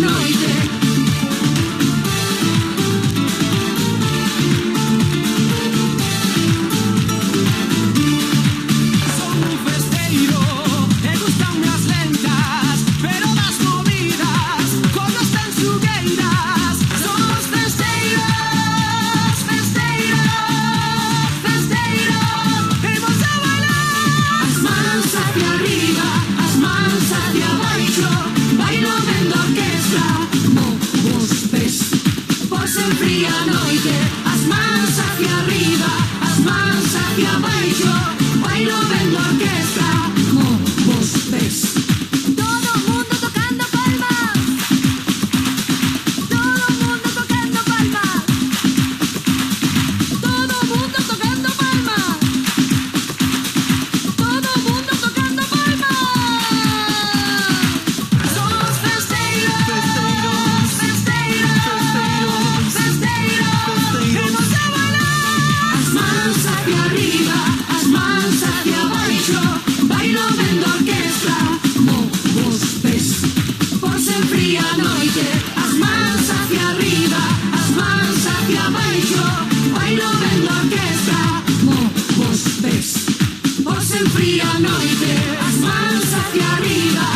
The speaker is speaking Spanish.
noite. As mans hacia arriba, as mans hacia abaixo, bailo vendo a orquestra, como vos ves. Todo mundo tocando palmas, todo mundo tocando palmas, todo mundo tocando palmas, todo mundo tocando palmas. Somos festeiros, festeiros, festeiros, festeiros. As mans hacia arriba, as mans hacia abaixo, bailo vendo a orquestra, como vos ves. Por ser fría noite, as mans hacia arriba, as mans hacia abaixo, bailo vendo a orquestra, como vos ves. Por ser fría noite, as mans hacia arriba,